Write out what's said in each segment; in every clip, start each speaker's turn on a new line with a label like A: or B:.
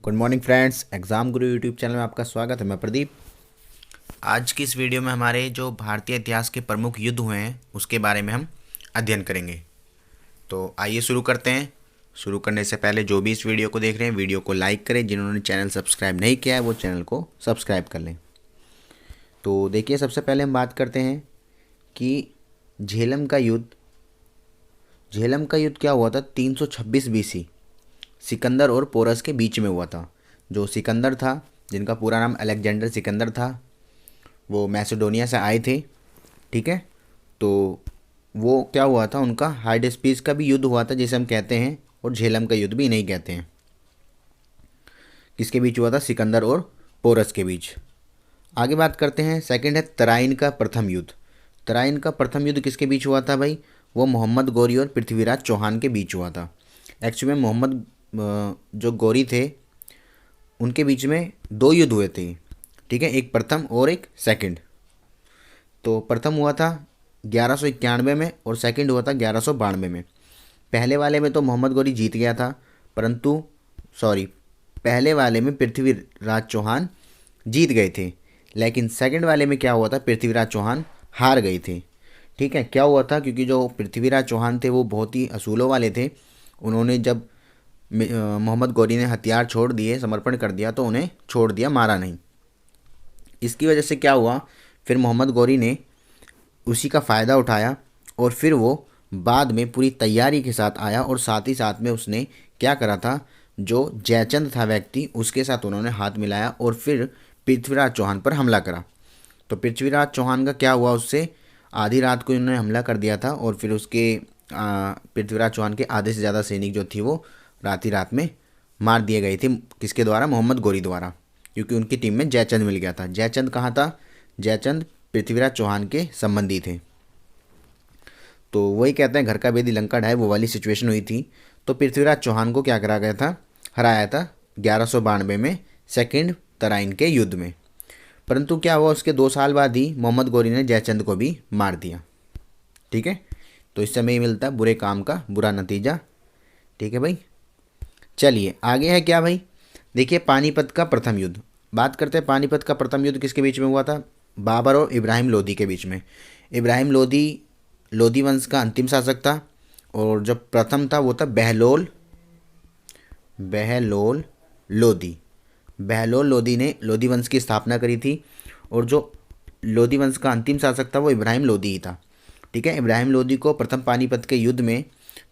A: Good morning friends, exam गुरु YouTube channel में आपका स्वागत है। मैं प्रदीप। आज की इस वीडियो में हमारे जो भारतीय इतिहास के प्रमुख युद्ध हुए हैं उसके बारे में हम अध्ययन करेंगे। तो आइए शुरू करते हैं। शुरू करने से पहले जो भी इस वीडियो को देख रहे हैं वीडियो को लाइक करें। जिन्होंने चैनल सब्सक्राइब नहीं किया है वो चैनल को सब्सक्राइब कर लें। तो देखिए, सबसे पहले हम बात करते हैं कि झेलम का युद्ध क्या हुआ था 326 बीसी सिकंदर और पोरस के बीच में हुआ था। जो सिकंदर था, जिनका पूरा नाम अलेक्जेंडर सिकंदर था, वो मैसेडोनिया से आए थे। ठीक है, तो वो क्या हुआ था, उनका हाइडेस्पीस का भी युद्ध हुआ था जिसे हम कहते हैं, और झेलम का युद्ध भी नहीं कहते हैं। किसके बीच हुआ था? सिकंदर और पोरस के बीच। आगे बात करते हैं, सेकंड है तराइन का प्रथम युद्ध। तराइन का प्रथम युद्ध किसके बीच हुआ था भाई? वो मोहम्मद गौरी और पृथ्वीराज चौहान के बीच हुआ था। एक्चुअली में मोहम्मद जो गौरी थे उनके बीच में दो युद्ध हुए थे। ठीक है, एक प्रथम और एक सेकंड। तो प्रथम हुआ था 1191 में और सेकंड हुआ था 1192 में। पहले वाले में तो मोहम्मद गौरी जीत गया था, पहले वाले में पृथ्वीराज चौहान जीत गए थे, लेकिन सेकंड वाले में क्या हुआ था, पृथ्वीराज चौहान हार गए थे। ठीक है, क्या हुआ था, क्योंकि जो पृथ्वीराज चौहान थे वो बहुत ही असूलों वाले थे। उन्होंने जब मोहम्मद गौरी ने हथियार छोड़ दिए, समर्पण कर दिया, तो उन्हें छोड़ दिया, मारा नहीं। इसकी वजह से क्या हुआ, फिर मोहम्मद गौरी ने उसी का फ़ायदा उठाया और फिर वो बाद में पूरी तैयारी के साथ आया और साथ ही साथ में उसने क्या करा था, जो जयचंद था व्यक्ति, उसके साथ उन्होंने हाथ मिलाया और फिर पृथ्वीराज चौहान पर हमला करा। तो पृथ्वीराज चौहान का क्या हुआ, उससे आधी रात को उन्होंने हमला कर दिया था और फिर उसके पृथ्वीराज चौहान के आधे से ज़्यादा सैनिक जो थी वो रात में मार दिए गए थे। किसके द्वारा? मोहम्मद गौरी द्वारा, क्योंकि उनकी टीम में जयचंद मिल गया था। जयचंद कहाँ था? जयचंद पृथ्वीराज चौहान के संबंधी थे। तो वही कहते हैं घर का भेदी लंका ढाए, वो वाली सिचुएशन हुई थी। तो पृथ्वीराज चौहान को क्या करा गया था? हराया था 1192 में सेकंड तराइन के युद्ध में। परंतु क्या हुआ, उसके 2 साल बाद ही मोहम्मद गौरी ने जयचंद को भी मार दिया। ठीक है, तो इस समय मिलता है बुरे काम का बुरा नतीजा। ठीक है भाई, चलिए आगे है क्या भाई? देखिए, पानीपत का प्रथम युद्ध। बात करते हैं पानीपत का प्रथम युद्ध किसके बीच में हुआ था? बाबर और इब्राहिम लोदी के बीच में। इब्राहिम लोदी वंश का अंतिम शासक था, और जब प्रथम था वो था बहलोल लोदी। बहलोल लोदी ने लोदी वंश की स्थापना करी थी, और जो लोदी वंश का अंतिम शासक था वो इब्राहिम लोदी ही था। ठीक है, इब्राहिम लोदी को प्रथम पानीपत के युद्ध में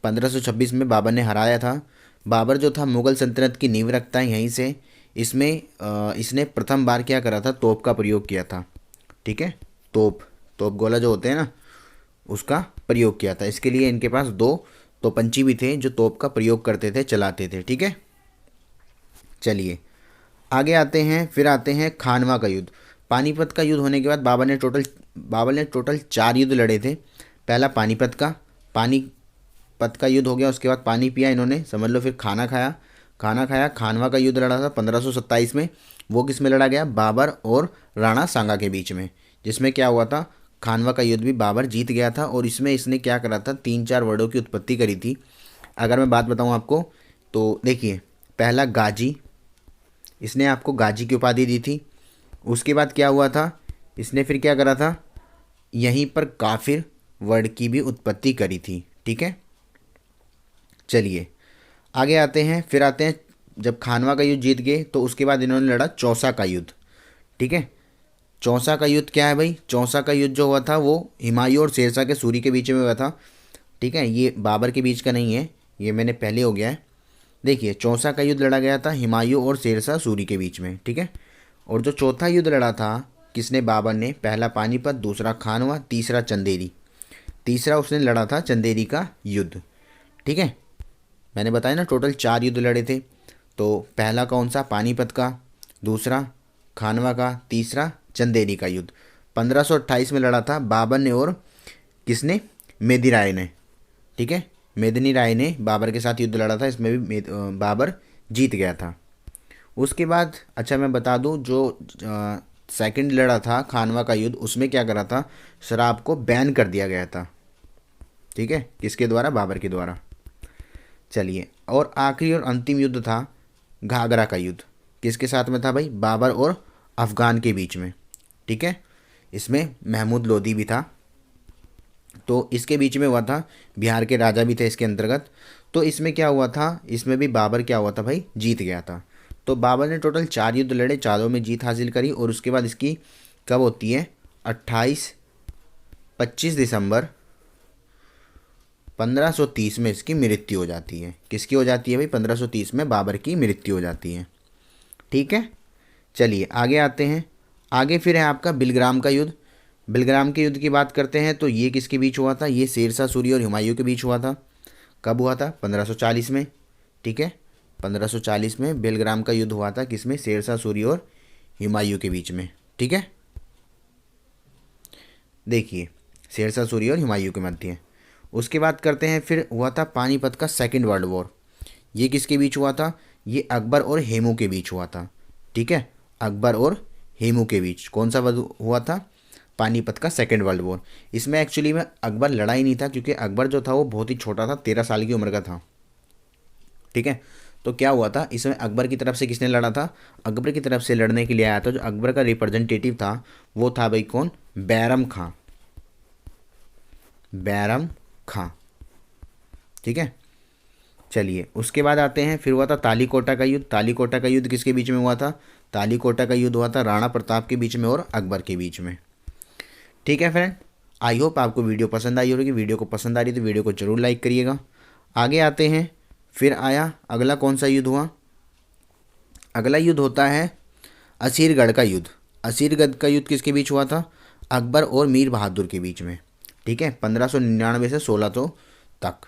A: 1526 में बाबर ने हराया था। बाबर जो था मुग़ल सल्तनत की नींव रखता है यहीं से। इसने प्रथम बार क्या करा था, तोप का प्रयोग किया था। ठीक है, तोप गोला जो होते हैं ना, उसका प्रयोग किया था। इसके लिए इनके पास 2 तोपंची भी थे जो तोप का प्रयोग करते थे, चलाते थे। ठीक है, चलिए आगे आते हैं। फिर आते हैं खानवा का युद्ध। पानीपत का युद्ध होने के बाद बाबर ने टोटल 4 युद्ध लड़े थे। पहला पानीपत का युद्ध हो गया, उसके बाद पानी पिया इन्होंने, समझ लो, फिर खाना खाया। खानवा का युद्ध लड़ा था 1527 में। वो किस में लड़ा गया? बाबर और राणा सांगा के बीच में, जिसमें क्या हुआ था, खानवा का युद्ध भी बाबर जीत गया था। और इसमें इसने क्या करा था, 3-4 वर्डों की उत्पत्ति करी थी। अगर मैं बात बताऊं आपको तो देखिए, पहला गाजी, इसने आपको गाजी की उपाधि दी थी। उसके बाद क्या हुआ था, इसने फिर क्या करा था, यहीं पर काफिर वर्ड की भी उत्पत्ति करी थी। ठीक है, चलिए आगे आते हैं। फिर आते हैं, जब खानवा का युद्ध जीत गए तो उसके बाद इन्होंने लड़ा चौसा का युद्ध। ठीक है, चौसा का युद्ध क्या है भाई? चौसा का युद्ध जो हुआ था वो हुमायूं और शेरशाह के सूरी के बीच में हुआ था। ठीक है, ये बाबर के बीच का नहीं है, ये मैंने पहले हो गया है। देखिए, चौसा का युद्ध लड़ा गया था हुमायूं और शेरशाह सूरी के बीच में। ठीक है, और जो चौथा युद्ध लड़ा था किसने? बाबर ने। पहला पानीपत, दूसरा खानवा, तीसरा चंदेरी। तीसरा उसने लड़ा था चंदेरी का युद्ध। ठीक है, मैंने बताया ना टोटल 4 युद्ध लड़े थे। तो पहला कौन सा? पानीपत का, दूसरा खानवा का, तीसरा चंदेरी का युद्ध 1528 में लड़ा था बाबर ने और किसने? मेदिनी राय ने। ठीक है, मेदिनी राय ने बाबर के साथ युद्ध लड़ा था, इसमें भी बाबर जीत गया था। उसके बाद अच्छा मैं बता दूं, जो सेकंड लड़ा था खानवा का युद्ध, उसमें क्या करा था, शराब को बैन कर दिया गया था। ठीक है, किसके द्वारा? बाबर के द्वारा। चलिए, और आखिरी और अंतिम युद्ध था घाघरा का युद्ध। किसके साथ में था भाई? बाबर और अफगान के बीच में। ठीक है, इसमें महमूद लोदी भी था, तो इसके बीच में हुआ था। बिहार के राजा भी थे इसके अंतर्गत। तो इसमें क्या हुआ था? इसमें भी बाबर क्या हुआ था भाई? जीत गया था। तो बाबर ने टोटल 4 युद्ध लड़े, चारों में जीत हासिल करी। और उसके बाद इसकी कब होती है? 25 दिसंबर 1530 में इसकी मृत्यु हो जाती है। किसकी हो जाती है भाई? 1530 में बाबर की मृत्यु हो जाती है। ठीक है, चलिए आगे आते हैं। आगे फिर है आपका बिलग्राम का युद्ध। बिलग्राम के युद्ध की बात करते हैं तो ये किसके बीच हुआ था? ये शेरशाह सूरी और हुमायूं के बीच हुआ था। कब हुआ था? 1540 में। ठीक है, 1540 में बिलग्राम का युद्ध हुआ था। किसमें? शेरशाह सूरी और हुमायूं के बीच में। ठीक है, देखिए शेरशाह सूरी और हुमायूं के मध्य। उसके बाद करते हैं, फिर हुआ था पानीपत का सेकेंड वर्ल्ड वॉर। ये किसके बीच हुआ था? ये अकबर और हेमू के बीच हुआ था। ठीक है, अकबर और हेमू के बीच कौन सा हुआ था? पानीपत का सेकेंड वर्ल्ड वॉर। इसमें एक्चुअली में अकबर लड़ा ही नहीं था, क्योंकि अकबर जो था वो बहुत ही छोटा था, 13 साल की उम्र का था। ठीक है, तो क्या हुआ था इसमें? अकबर की तरफ से किसने लड़ा था? अकबर की तरफ से लड़ने के लिए आया था जो अकबर का रिप्रेजेंटेटिव था, वो था भाई कौन? बैरम खां। बैरम खां। ठीक है, चलिए उसके बाद आते हैं, फिर हुआ था तालीकोटा का युद्ध। तालीकोटा का युद्ध किसके बीच में हुआ था? तालीकोटा का युद्ध हुआ था राणा प्रताप के बीच में और अकबर के बीच में। ठीक है फ्रेंड, आई होप आपको वीडियो पसंद आई होगी। वीडियो को पसंद आ रही तो वीडियो को जरूर लाइक करिएगा। आगे आते हैं, फिर आया अगला कौन सा युद्ध हुआ? अगला युद्ध होता है असीरगढ़ का युद्ध। असीरगढ़ का युद्ध किसके बीच हुआ था? अकबर और मीर बहादुर के बीच में। ठीक है, 1599 से 1600 तक।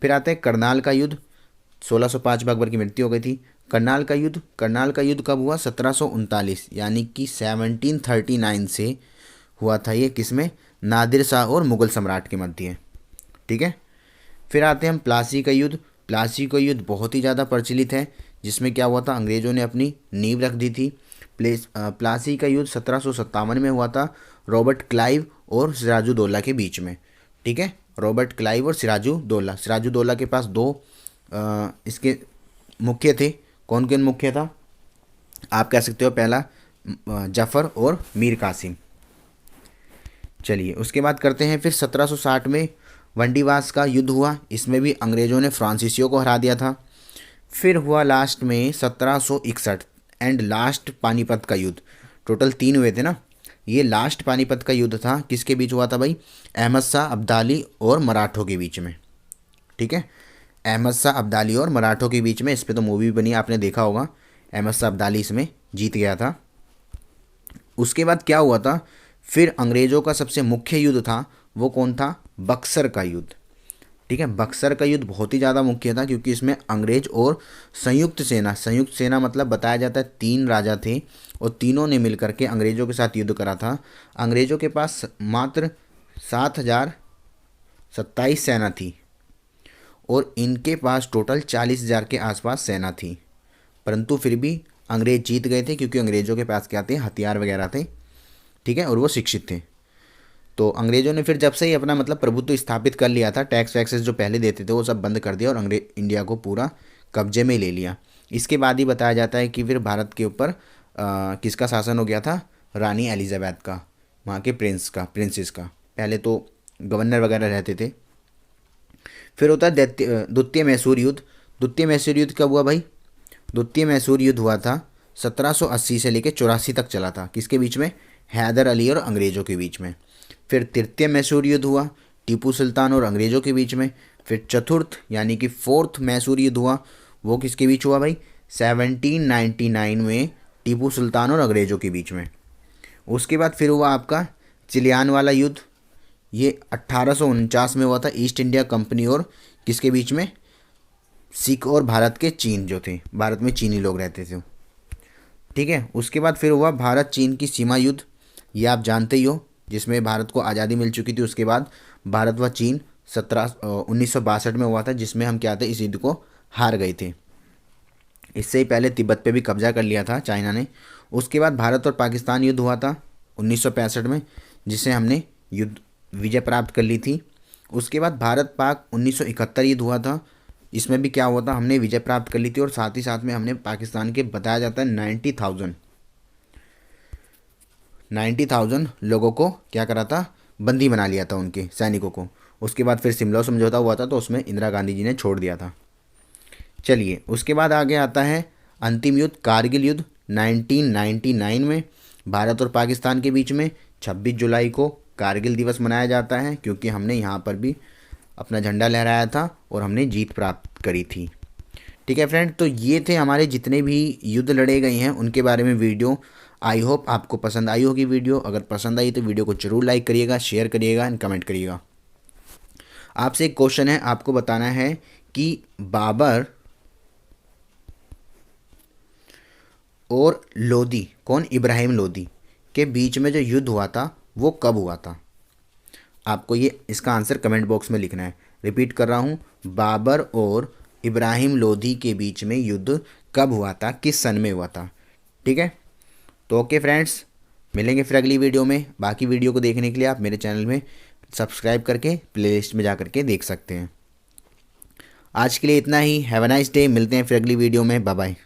A: फिर आते हैं करनाल का युद्ध। 1605 में अकबर की मृत्यु हो गई थी। करनाल का युद्ध। करनाल का युद्ध कब हुआ? 1739, यानी कि 1739 से हुआ था ये। किसमें? नादिर शाह और मुगल सम्राट के मध्य। ठीक है, फिर आते हैं हम प्लासी का युद्ध। प्लासी का युद्ध बहुत ही ज़्यादा प्रचलित है, जिसमें क्या हुआ था? अंग्रेज़ों ने अपनी नींव रख दी थी। प्लासी का युद्ध 1757 में हुआ था, रॉबर्ट क्लाइव और सिराजुद्दौला के बीच में। ठीक है, रॉबर्ट क्लाइव और सिराजुद्दौला। सिराजुद्दौला के पास दो इसके मुख्य थे। कौन कौन मुख्य था? आप कह सकते हो पहला जफ़र और मीर कासिम। चलिए उसके बाद करते हैं, फिर 1760 में वंडीवास का युद्ध हुआ। इसमें भी अंग्रेज़ों ने फ्रांसीसियों को हरा दिया था। फिर हुआ लास्ट में 1761 एंड लास्ट पानीपत का युद्ध। टोटल 3 हुए थे ना। ये लास्ट पानीपत का युद्ध था। किसके बीच हुआ था भाई? अहमद शाह अब्दाली और मराठों के बीच में। ठीक है, अहमद शाह अब्दाली और मराठों के बीच में। इस पर तो मूवी बनी, आपने देखा होगा। अहमद शाह अब्दाली इसमें जीत गया था। उसके बाद क्या हुआ था? फिर अंग्रेज़ों का सबसे मुख्य युद्ध था, वो कौन था? बक्सर का युद्ध। ठीक है, बक्सर का युद्ध बहुत ही ज़्यादा मुख्य था, क्योंकि इसमें अंग्रेज और संयुक्त सेना मतलब बताया जाता है 3 राजा थे और तीनों ने मिलकर के अंग्रेज़ों के साथ युद्ध करा था। अंग्रेज़ों के पास मात्र 7027 सेना थी और इनके पास टोटल 40,000 के आसपास सेना थी, परंतु फिर भी अंग्रेज जीत गए थे, क्योंकि अंग्रेज़ों के पास क्या थे? हथियार वगैरह थे। ठीक है, और वो शिक्षित थे। तो अंग्रेज़ों ने फिर जब से ही अपना मतलब प्रभुत्व स्थापित कर लिया था, टैक्स वैक्सेस जो पहले देते थे वो सब बंद कर दिया और अंग्रेज इंडिया को पूरा कब्जे में ले लिया। इसके बाद ही बताया जाता है कि फिर भारत के ऊपर किसका शासन हो गया था? रानी एलिजाबेथ का, वहाँ के प्रिंसेस का। पहले तो गवर्नर वगैरह रहते थे। फिर होता है द्वितीय मैसूर युद्ध। द्वितीय मैसूर युद्ध कब हुआ भाई? द्वितीय मैसूर युद्ध हुआ था 1780 से लेकर 84 तक चला था। किसके बीच में? हैदर अली और अंग्रेज़ों के बीच में। फिर तृतीय मैसूर युद्ध हुआ टीपू सुल्तान और अंग्रेज़ों के बीच में। फिर चतुर्थ यानी कि 4th मैसूर युद्ध हुआ, वो किसके बीच हुआ भाई? 1799 में टीपू सुल्तान और अंग्रेज़ों के बीच में। उसके बाद फिर हुआ आपका चिलियान वाला युद्ध। ये 1849 में हुआ था, ईस्ट इंडिया कंपनी और किसके बीच में? सिख और भारत के चीन जो थे, भारत में चीनी लोग रहते थे। ठीक है, उसके बाद फिर हुआ भारत चीन की सीमा युद्ध। ये आप जानते ही हो, जिसमें भारत को आज़ादी मिल चुकी थी। उसके बाद भारत व चीन 1962 में हुआ था, जिसमें हम क्या थे? इस युद्ध को हार गए थे। इससे ही पहले तिब्बत पे भी कब्जा कर लिया था चाइना ने। उसके बाद भारत और पाकिस्तान युद्ध हुआ था 1965 में, जिससे हमने युद्ध विजय प्राप्त कर ली थी। उसके बाद भारत पाक 1971 युद्ध हुआ था। इसमें भी क्या हुआ था, हमने विजय प्राप्त कर ली थी और साथ ही साथ में हमने पाकिस्तान के बताया जाता है 90,000 लोगों को क्या करा था, बंदी बना लिया था उनके सैनिकों को। उसके बाद फिर शिमला समझौता हुआ था तो उसमें इंदिरा गांधी जी ने छोड़ दिया था। चलिए उसके बाद आगे आता है अंतिम युद्ध कारगिल युद्ध 1999 में भारत और पाकिस्तान के बीच में। 26 जुलाई को कारगिल दिवस मनाया जाता है क्योंकि हमने यहाँ पर भी अपना झंडा लहराया था और हमने जीत प्राप्त करी थी। ठीक है फ्रेंड, तो ये थे हमारे जितने भी युद्ध लड़े गए हैं उनके बारे में वीडियो। आई होप आपको पसंद आई होगी वीडियो। अगर पसंद आई तो वीडियो को जरूर लाइक करिएगा, शेयर करिएगा एंड कमेंट करिएगा। आपसे एक क्वेश्चन है, आपको बताना है कि बाबर और लोदी, कौन, इब्राहिम लोदी के बीच में जो युद्ध हुआ था वो कब हुआ था। आपको ये इसका आंसर कमेंट बॉक्स में लिखना है। रिपीट कर रहा हूँ, बाबर और इब्राहिम लोदी के बीच में युद्ध कब हुआ था, किस सन में हुआ था। ठीक है, तो ओके फ्रेंड्स, मिलेंगे फिर अगली वीडियो में। बाकी वीडियो को देखने के लिए आप मेरे चैनल में सब्सक्राइब करके प्लेलिस्ट में जा करके देख सकते हैं। आज के लिए इतना ही। Have a nice day. मिलते हैं फिर अगली वीडियो में। Bye bye.